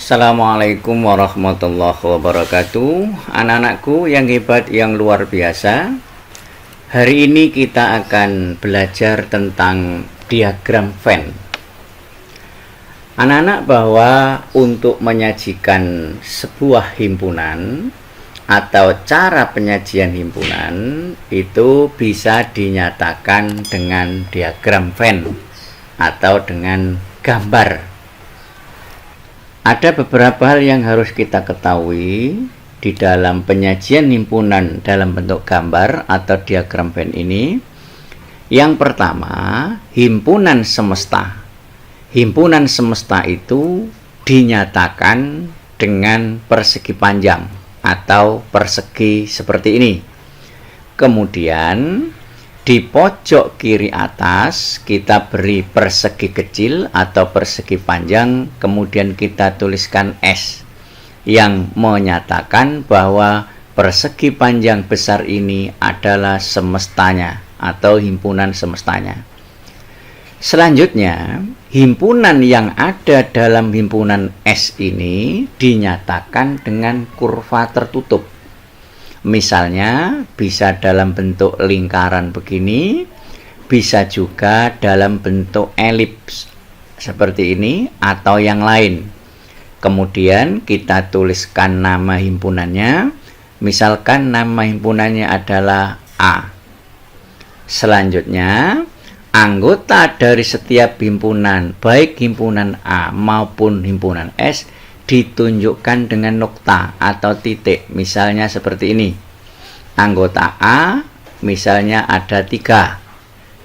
Assalamualaikum warahmatullahi wabarakatuh. Anak-anakku yang hebat, yang luar biasa. Hari ini kita akan belajar tentang diagram Venn. Anak-anak, bahwa untuk menyajikan sebuah himpunan atau cara penyajian himpunan itu bisa dinyatakan dengan diagram Venn atau dengan gambar. Ada beberapa hal yang harus kita ketahui di dalam penyajian himpunan dalam bentuk gambar atau diagram Venn ini. Yang pertama, himpunan semesta. Himpunan semesta itu dinyatakan dengan persegi panjang atau persegi seperti ini. Kemudian di pojok kiri atas kita beri persegi kecil atau persegi panjang, kemudian kita tuliskan S yang menyatakan bahwa persegi panjang besar ini adalah semestanya atau himpunan semestanya. Selanjutnya, himpunan yang ada dalam himpunan S ini dinyatakan dengan kurva tertutup. Misalnya bisa dalam bentuk lingkaran begini, bisa juga dalam bentuk elips seperti ini atau yang lain. Kemudian kita tuliskan nama himpunannya. Misalkan nama himpunannya adalah A. Selanjutnya, anggota dari setiap himpunan, baik himpunan A maupun himpunan S, ditunjukkan dengan nokta atau titik. Misalnya seperti ini. Anggota A misalnya ada 3.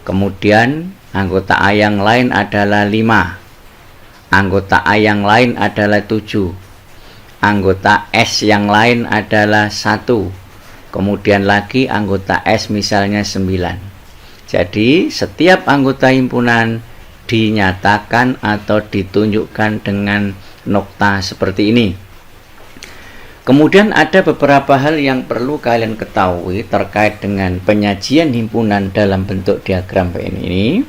Kemudian anggota A yang lain adalah 5. Anggota A yang lain adalah 7. Anggota S yang lain adalah 1. Kemudian lagi anggota S misalnya 9. Jadi setiap anggota himpunan dinyatakan atau ditunjukkan dengan nokta seperti ini. Kemudian ada beberapa hal yang perlu kalian ketahui terkait dengan penyajian himpunan dalam bentuk diagram Venn ini.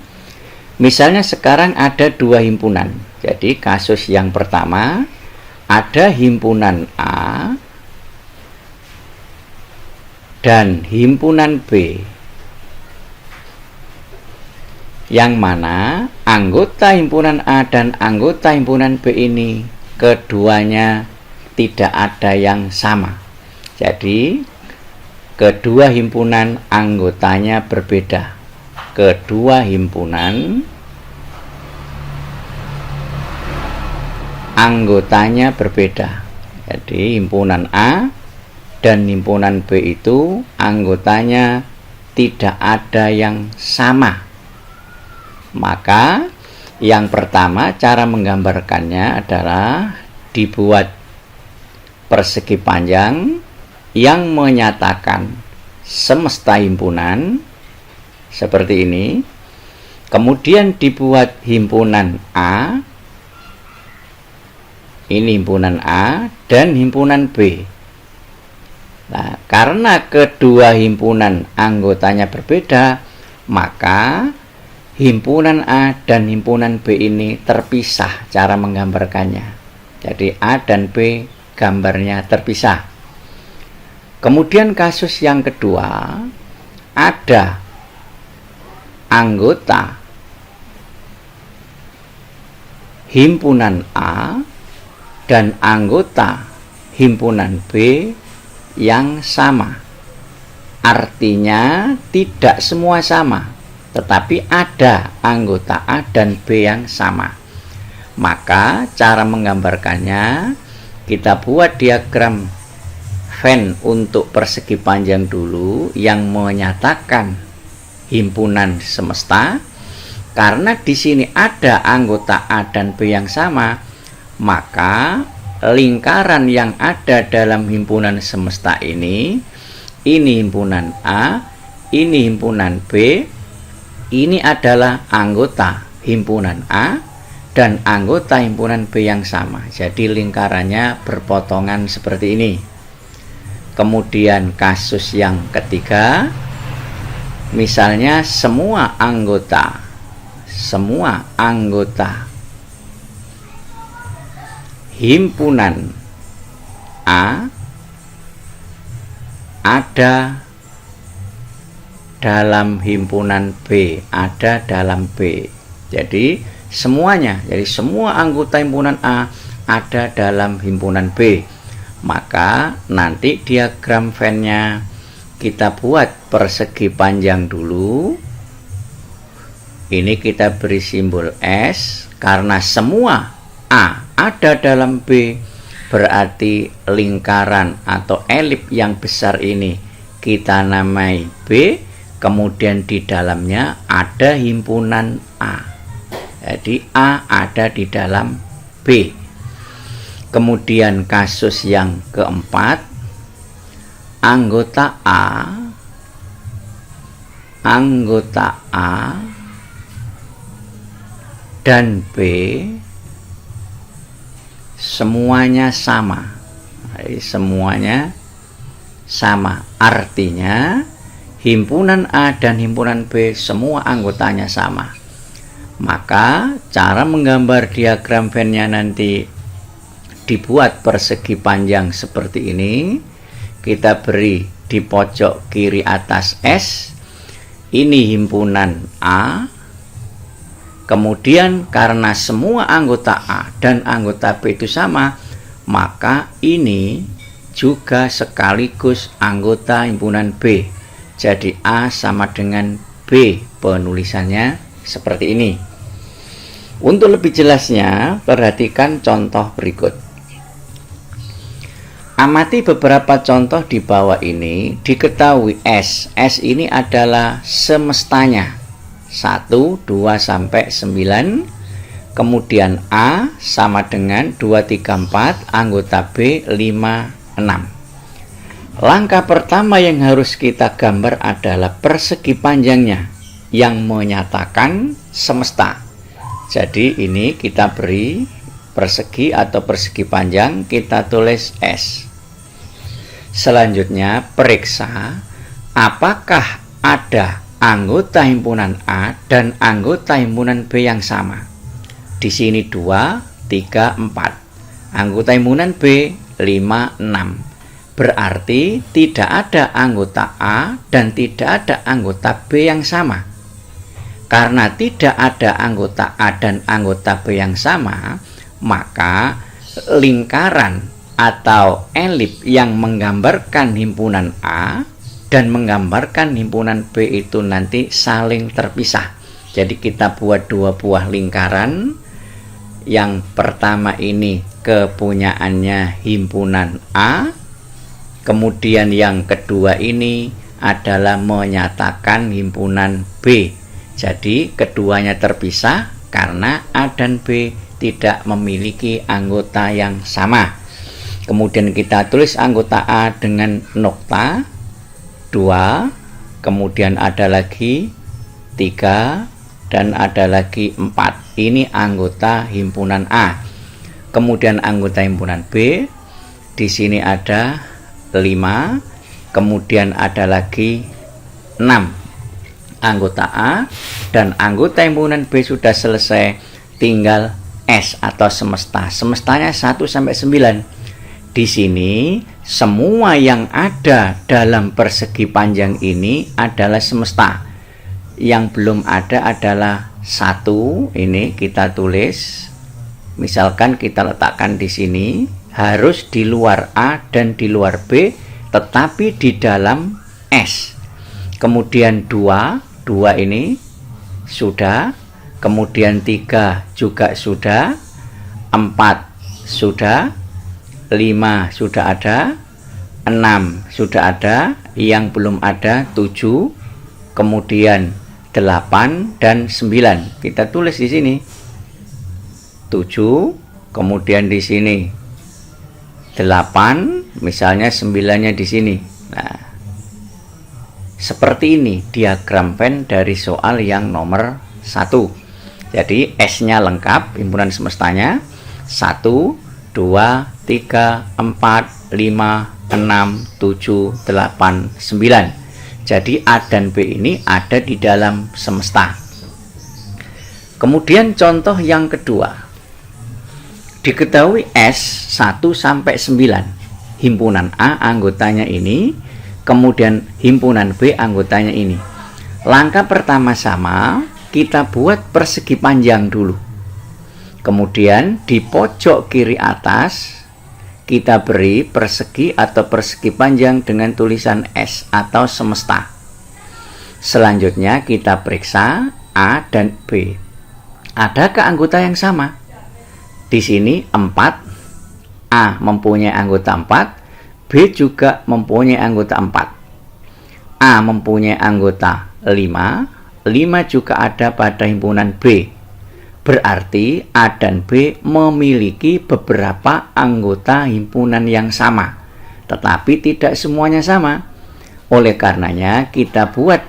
Misalnya sekarang ada 2 himpunan. Jadi kasus yang pertama, ada himpunan A dan himpunan B, yang mana anggota himpunan A dan anggota himpunan B ini keduanya tidak ada yang sama. Jadi kedua himpunan anggotanya berbeda. Kedua himpunan anggotanya berbeda. Jadi himpunan A dan himpunan B itu anggotanya tidak ada yang sama. Maka yang pertama, cara menggambarkannya adalah dibuat persegi panjang yang menyatakan semesta himpunan seperti ini. Kemudian dibuat himpunan A, ini himpunan A, dan himpunan B. Nah, karena kedua himpunan anggotanya berbeda, maka himpunan A dan himpunan B ini terpisah cara menggambarkannya. Jadi A dan B gambarnya terpisah. Kemudian kasus yang kedua, ada anggota himpunan A dan anggota himpunan B yang sama. Artinya tidak semua sama, tetapi ada anggota A dan B yang sama. Maka cara menggambarkannya, kita buat diagram Venn untuk persegi panjang dulu yang menyatakan himpunan semesta. Karena di sini ada anggota A dan B yang sama, maka lingkaran yang ada dalam himpunan semesta ini himpunan A, ini himpunan B, ini adalah anggota himpunan A dan anggota himpunan B yang sama. Jadi lingkarannya berpotongan seperti ini. Kemudian kasus yang ketiga, misalnya semua anggota himpunan A ada dalam himpunan B, ada dalam B. Jadi semuanya, jadi semua anggota himpunan A ada dalam himpunan B. Maka nanti diagram Venn-nya kita buat persegi panjang dulu. Ini kita beri simbol S karena semua A ada dalam B, berarti lingkaran atau elip yang besar ini kita namai B. Kemudian di dalamnya ada himpunan A. Jadi A ada di dalam B. Kemudian kasus yang keempat, anggota A dan B semuanya sama. Jadi semuanya sama. Artinya himpunan A dan himpunan B semua anggotanya sama. Maka cara menggambar diagram Venn-nya nanti dibuat persegi panjang seperti ini. Kita beri di pojok kiri atas S. Ini himpunan A. Kemudian karena semua anggota A dan anggota B itu sama, maka ini juga sekaligus anggota himpunan B. Jadi A sama dengan B, penulisannya seperti ini. Untuk lebih jelasnya, perhatikan contoh berikut. Amati beberapa contoh di bawah ini. Diketahui S ini adalah semestanya 1, 2, sampai 9. Kemudian A sama dengan 2, 3, 4, anggota B 5, 6. Langkah pertama yang harus kita gambar adalah persegi panjangnya yang menyatakan semesta. Jadi ini kita beri persegi atau persegi panjang, kita tulis S. Selanjutnya periksa apakah ada anggota himpunan A dan anggota himpunan B yang sama. Di sini 2, 3, 4. Anggota himpunan B 5, 6. Berarti tidak ada anggota A dan tidak ada anggota B yang sama. Karena tidak ada anggota A dan anggota B yang sama, maka lingkaran atau elip yang menggambarkan himpunan A dan menggambarkan himpunan B itu nanti saling terpisah. Jadi kita buat dua buah lingkaran. Yang pertama ini kepunyaannya himpunan A. Kemudian yang kedua ini adalah menyatakan himpunan B. Jadi keduanya terpisah karena A dan B tidak memiliki anggota yang sama. Kemudian kita tulis anggota A dengan nokta 2. Kemudian ada lagi 3 dan ada lagi 4. Ini anggota himpunan A. Kemudian anggota himpunan B. Di sini ada 5, kemudian ada lagi 6 anggota A, dan anggota himpunan B sudah selesai, tinggal S atau semesta. Semestanya 1 sampai 9. Di sini semua yang ada dalam persegi panjang ini adalah semesta. Yang belum ada adalah 1. Ini kita tulis. Misalkan kita letakkan di sini, harus di luar A dan di luar B, tetapi di dalam S. Kemudian 2 ini sudah, kemudian 3 juga sudah, 4 sudah, 5 sudah ada, 6 sudah ada, yang belum ada 7, kemudian 8 dan 9. Kita tulis di sini 7, kemudian di sini 8, misalnya 9-nya di sini. Nah, seperti ini diagram Venn dari soal yang nomor 1. Jadi S-nya lengkap, himpunan semestanya 1, 2, 3, 4, 5, 6, 7, 8, 9. Jadi A dan B ini ada di dalam semesta. Kemudian contoh yang kedua. Diketahui S 1 sampai 9. Himpunan A anggotanya ini, kemudian himpunan B anggotanya ini. Langkah pertama sama, kita buat persegi panjang dulu. Kemudian di pojok kiri atas kita beri persegi atau persegi panjang dengan tulisan S atau semesta. Selanjutnya kita periksa A dan B. Adakah anggota yang sama? Di sini 4, A mempunyai anggota 4, B juga mempunyai anggota 4. A mempunyai anggota 5 juga ada pada himpunan B. Berarti A dan B memiliki beberapa anggota himpunan yang sama, tetapi tidak semuanya sama. Oleh karenanya kita buat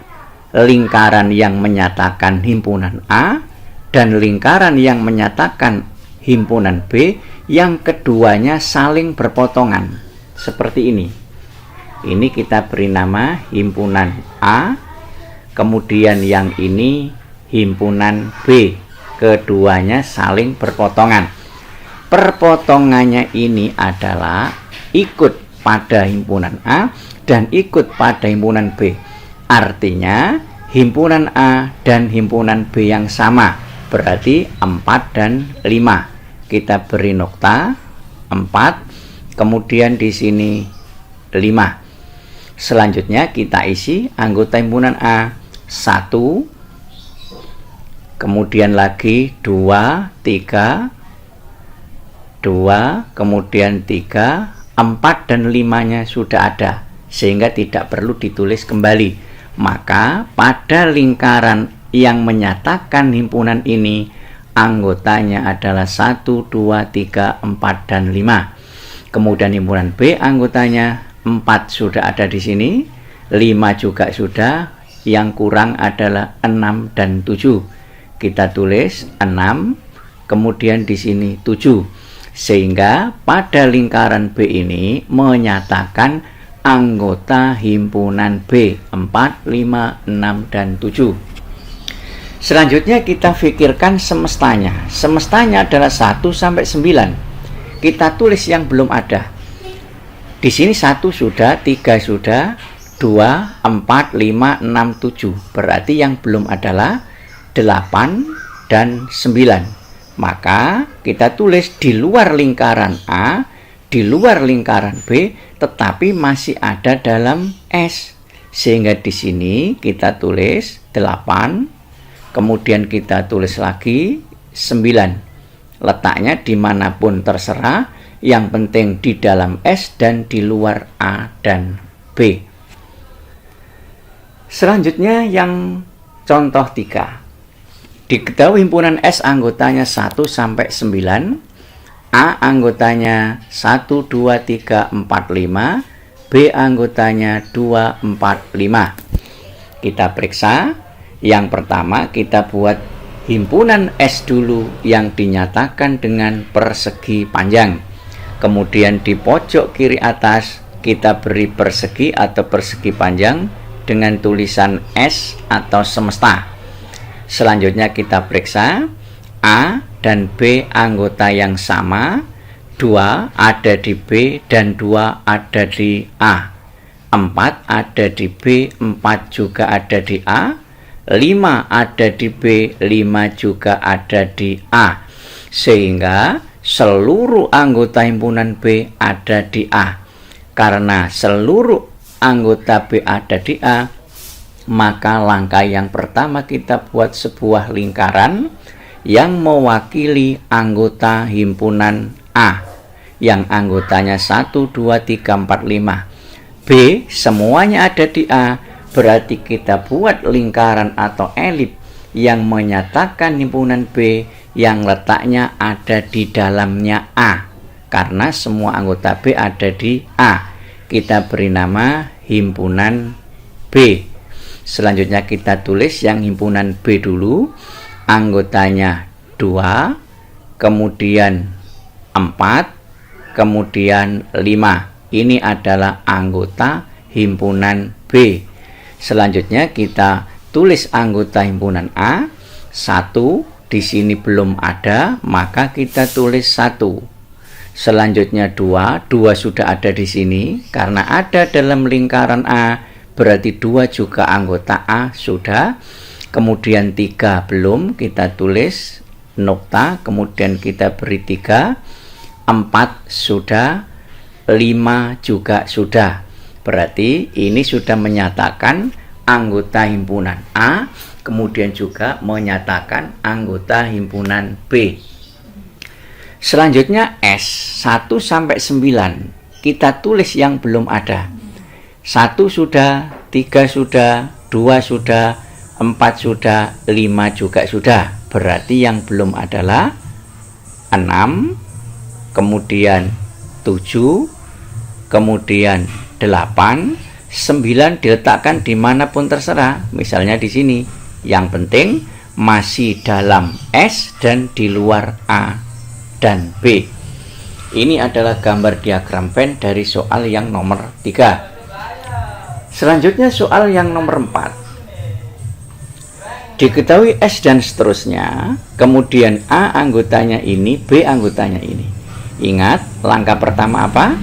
lingkaran yang menyatakan himpunan A dan lingkaran yang menyatakan himpunan B, yang keduanya saling berpotongan seperti ini. Ini kita beri nama himpunan A, kemudian yang ini himpunan B, keduanya saling berpotongan. Perpotongannya ini adalah ikut pada himpunan A dan ikut pada himpunan B. Artinya himpunan A dan himpunan B yang sama, berarti 4 dan 5. Kita beri nokta 4, kemudian di sini 5. Selanjutnya kita isi anggota himpunan A 1, kemudian lagi 2, 3, 2, kemudian 3, 4 dan 5-nya sudah ada, sehingga tidak perlu ditulis kembali. Maka pada lingkaran yang menyatakan himpunan ini, anggotanya adalah 1, 2, 3, 4, dan 5. Kemudian himpunan B anggotanya 4 sudah ada di sini, 5 juga sudah, yang kurang adalah 6 dan 7. Kita tulis 6, kemudian di sini 7. Sehingga pada lingkaran B ini menyatakan anggota himpunan B 4, 5, 6, dan 7. Selanjutnya kita pikirkan semestanya. Semestanya adalah 1 sampai 9. Kita tulis yang belum ada. Di sini 1 sudah, 3 sudah, 2, 4, 5, 6, 7. Berarti yang belum adalah 8 dan 9. Maka kita tulis di luar lingkaran A, di luar lingkaran B, tetapi masih ada dalam S. Sehingga di sini kita tulis 8, kemudian kita tulis lagi 9. Letaknya dimanapun terserah, yang penting di dalam S dan di luar A dan B. Selanjutnya yang contoh 3. Diketahui himpunan S anggotanya 1 sampai 9. A anggotanya 1, 2, 3, 4, 5. B anggotanya 2, 4, 5. Kita periksa. Yang pertama kita buat himpunan S dulu yang dinyatakan dengan persegi panjang. Kemudian di pojok kiri atas kita beri persegi atau persegi panjang dengan tulisan S atau semesta. Selanjutnya kita periksa. A dan B anggota yang sama, 2 ada di B dan 2 ada di A. 4 ada di B, 4 juga ada di A. 5 ada di B, 5 juga ada di A. Sehingga seluruh anggota himpunan B ada di A. Karena seluruh anggota B ada di A, maka langkah yang pertama kita buat sebuah lingkaran yang mewakili anggota himpunan A, yang anggotanya 1, 2, 3, 4, 5. B semuanya ada di A, berarti kita buat lingkaran atau elip yang menyatakan himpunan B yang letaknya ada di dalamnya A. Karena semua anggota B ada di A, kita beri nama himpunan B. Selanjutnya kita tulis yang himpunan B dulu. Anggotanya 2, kemudian 4, kemudian 5. Ini adalah anggota himpunan B. Selanjutnya kita tulis anggota himpunan A 1, di sini belum ada, maka kita tulis 1. Selanjutnya 2 sudah ada di sini. Karena ada dalam lingkaran A, berarti 2 juga anggota A sudah. Kemudian 3 belum, kita tulis nokta, kemudian kita beri 3. 4 sudah, 5 juga sudah. Berarti ini sudah menyatakan anggota himpunan A, kemudian juga menyatakan anggota himpunan B. Selanjutnya S 1 sampai 9 kita tulis yang belum ada. 1 sudah, 3 sudah, 2 sudah, 4 sudah, 5 juga sudah. Berarti yang belum adalah 6, kemudian 7, kemudian 8, 9 diletakkan dimanapun terserah, misalnya di sini. Yang penting masih dalam S dan di luar A dan B. Ini adalah gambar diagram Venn dari soal yang nomor 3. Selanjutnya soal yang nomor 4. Diketahui S dan seterusnya, kemudian A anggotanya ini, B anggotanya ini. Ingat, langkah pertama apa?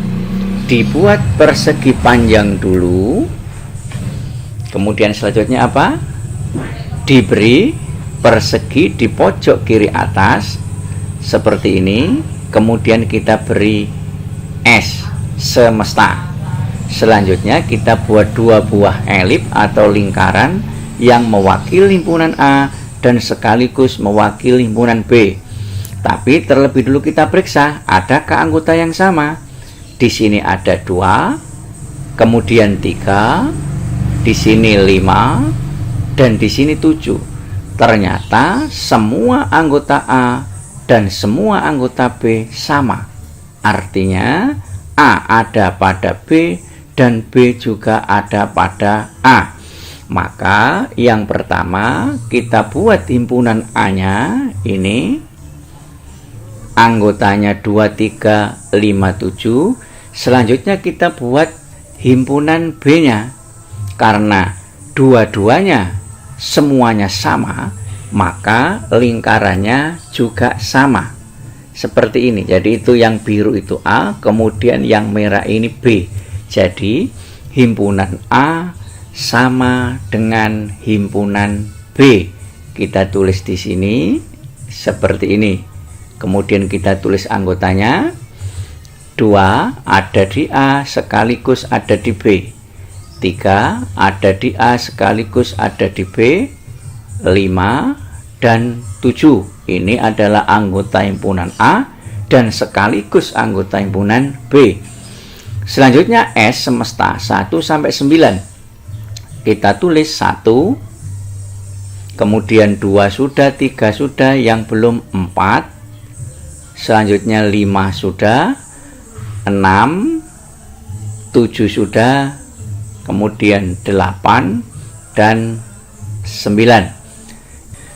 Dibuat persegi panjang dulu. Kemudian selanjutnya apa? Diberi persegi di pojok kiri atas seperti ini. Kemudian kita beri S semesta. Selanjutnya kita buat 2 buah elip atau lingkaran yang mewakili himpunan A dan sekaligus mewakili himpunan B. Tapi terlebih dulu kita periksa, adakah anggota yang sama? Di sini ada 2, kemudian 3, di sini 5, dan di sini 7. Ternyata semua anggota A dan semua anggota B sama. Artinya A ada pada B dan B juga ada pada A. Maka yang pertama kita buat himpunan A-nya ini. Anggotanya 2, 3, 5, 7. Selanjutnya kita buat himpunan B-nya. Karena dua-duanya semuanya sama, maka lingkarannya juga sama. Seperti ini. Jadi itu yang biru itu A, kemudian yang merah ini B. Jadi himpunan A sama dengan himpunan B. Kita tulis di sini seperti ini. Kemudian kita tulis anggotanya. 2 ada di A sekaligus ada di B. 3 ada di A sekaligus ada di B. 5 dan 7 ini adalah anggota himpunan A dan sekaligus anggota himpunan B. Selanjutnya S semesta 1 sampai 9. Kita tulis 1, kemudian 2 sudah, 3 sudah, yang belum 4. Selanjutnya 5 sudah, 6, 7 sudah, kemudian 8 dan 9.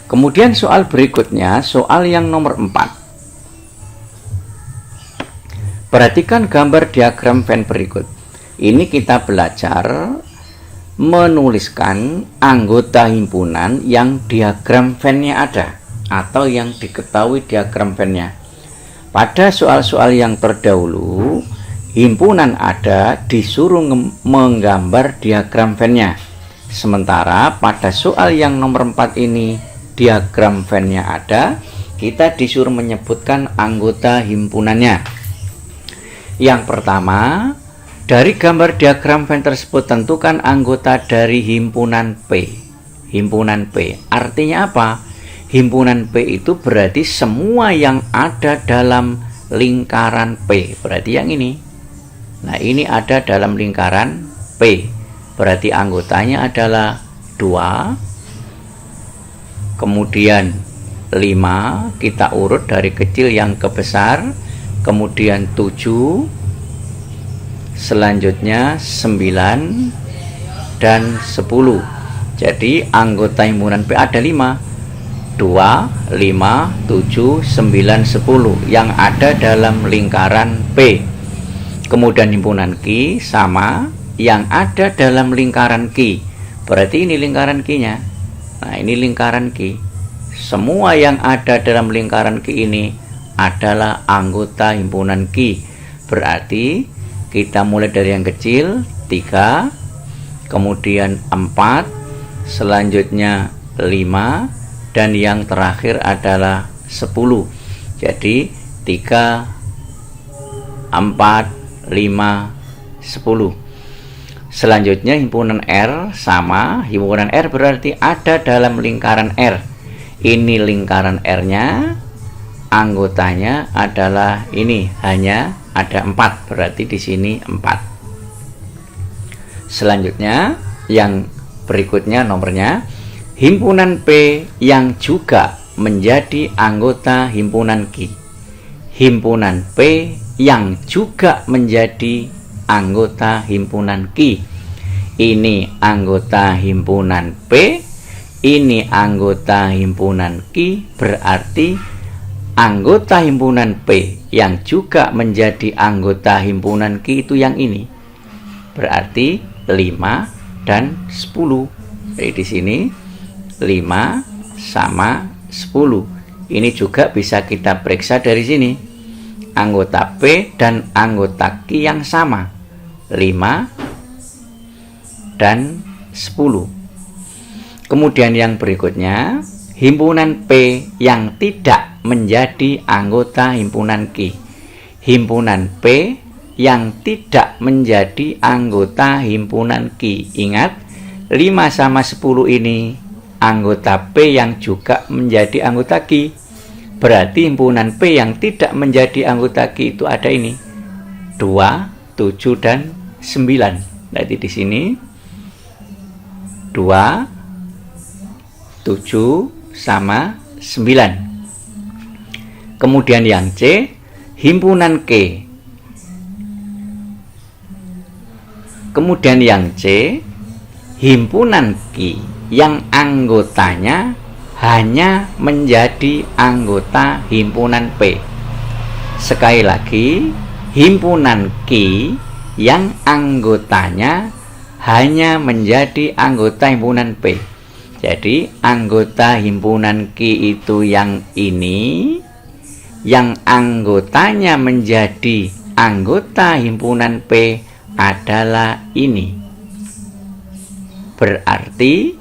Kemudian soal berikutnya, soal yang nomor 4. Perhatikan gambar diagram Venn berikut. Ini kita belajar menuliskan anggota himpunan yang diagram Venn-nya ada atau yang diketahui diagram Venn-nya. Pada soal-soal yang terdahulu, himpunan ada disuruh menggambar diagram Venn-nya. Sementara pada soal yang nomor 4 ini, diagram Venn-nya ada, kita disuruh menyebutkan anggota himpunannya. Yang pertama, dari gambar diagram Venn tersebut tentukan anggota dari himpunan P. Himpunan P artinya apa? Himpunan P itu berarti semua yang ada dalam lingkaran P. Berarti yang ini. Nah, ini ada dalam lingkaran P. Berarti anggotanya adalah 2, kemudian 5, kita urut dari kecil yang ke besar, kemudian 7, selanjutnya 9 dan 10. Jadi anggota himpunan P ada 5. 2, 5, 7, 9, 10 yang ada dalam lingkaran P. Kemudian himpunan Q sama yang ada dalam lingkaran Q. Berarti ini lingkaran Q-nya. Nah, ini lingkaran Q. semua yang ada dalam lingkaran Q ini adalah anggota himpunan Q. Berarti kita mulai dari yang kecil 3, kemudian 4, selanjutnya 5, dan yang terakhir adalah 10. Jadi 3, 4, 5, 10. Selanjutnya himpunan R sama. Himpunan R berarti ada dalam lingkaran R. Ini lingkaran R-nya, anggotanya adalah ini, hanya ada 4. Berarti di sini 4. Selanjutnya yang berikutnya nomornya, himpunan P yang juga menjadi anggota himpunan Q. Himpunan P yang juga menjadi anggota himpunan Q. Ini anggota himpunan P, ini anggota himpunan Q. Berarti anggota himpunan P yang juga menjadi anggota himpunan Q itu yang ini. Berarti 5 dan 10. Jadi di sini 5 sama 10. Ini juga bisa kita periksa dari sini. Anggota P dan anggota Q yang sama, 5 dan 10. Kemudian yang berikutnya, himpunan P yang tidak menjadi anggota himpunan Q. Himpunan P yang tidak menjadi anggota himpunan Q. Ingat, 5 sama 10 ini anggota P yang juga menjadi anggota Q. Berarti himpunan P yang tidak menjadi anggota Q itu ada ini, 2, 7, dan 9. Jadi di sini 2, 7 sama 9. Kemudian yang C, himpunan Q. Kemudian yang C, himpunan Q yang anggotanya hanya menjadi anggota himpunan P. Sekali lagi, himpunan Q yang anggotanya hanya menjadi anggota himpunan P. Jadi anggota himpunan Q itu yang ini, yang anggotanya menjadi anggota himpunan P adalah ini. Berarti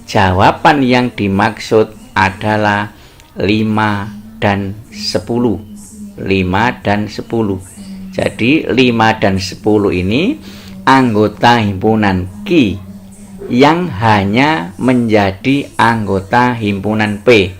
jawaban yang dimaksud adalah 5 dan 10. 5 dan 10. Jadi 5 dan 10 ini anggota himpunan Q yang hanya menjadi anggota himpunan P.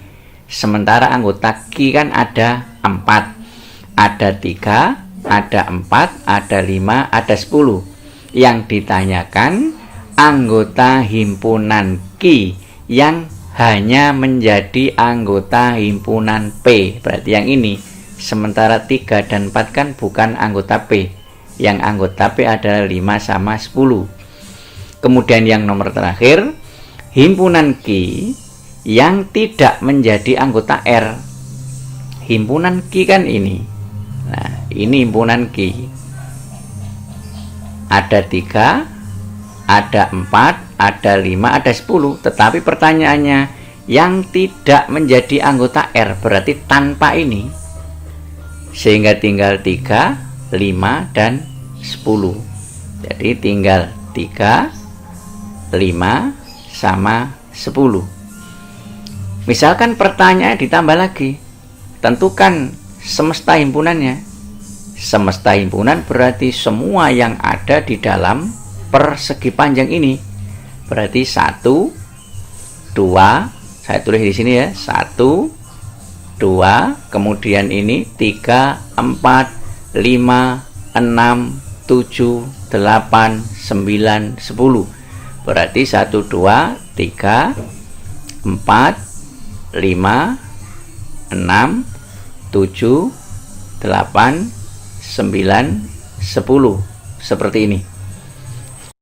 Sementara anggota Q kan ada 4. Ada 3, ada 4, ada 5, ada 10. Yang ditanyakan anggota himpunan Q yang hanya menjadi anggota himpunan P. Berarti yang ini. Sementara 3 dan 4 kan bukan anggota P. Yang anggota P adalah 5 sama 10. Kemudian yang nomor terakhir, himpunan Q yang tidak menjadi anggota R. Himpunan Q kan ini. Nah, ini himpunan Q. Ada 3, ada 4, ada 5, ada 10. Tetapi pertanyaannya, yang tidak menjadi anggota R berarti tanpa ini. Sehingga tinggal 3, 5, dan 10. Jadi tinggal 3, 5, sama 10. Misalkan pertanyaan ditambah lagi, tentukan semesta himpunannya. Semesta himpunan berarti semua yang ada di dalam persegi panjang ini. Berarti 1, 2, saya tulis di sini ya, 1, 2, kemudian ini 3, 4, 5, 6, 7, 8, 9, 10. Berarti 1, 2, 3, 4, 5, 6, 7, 8, 9, 10. Seperti ini.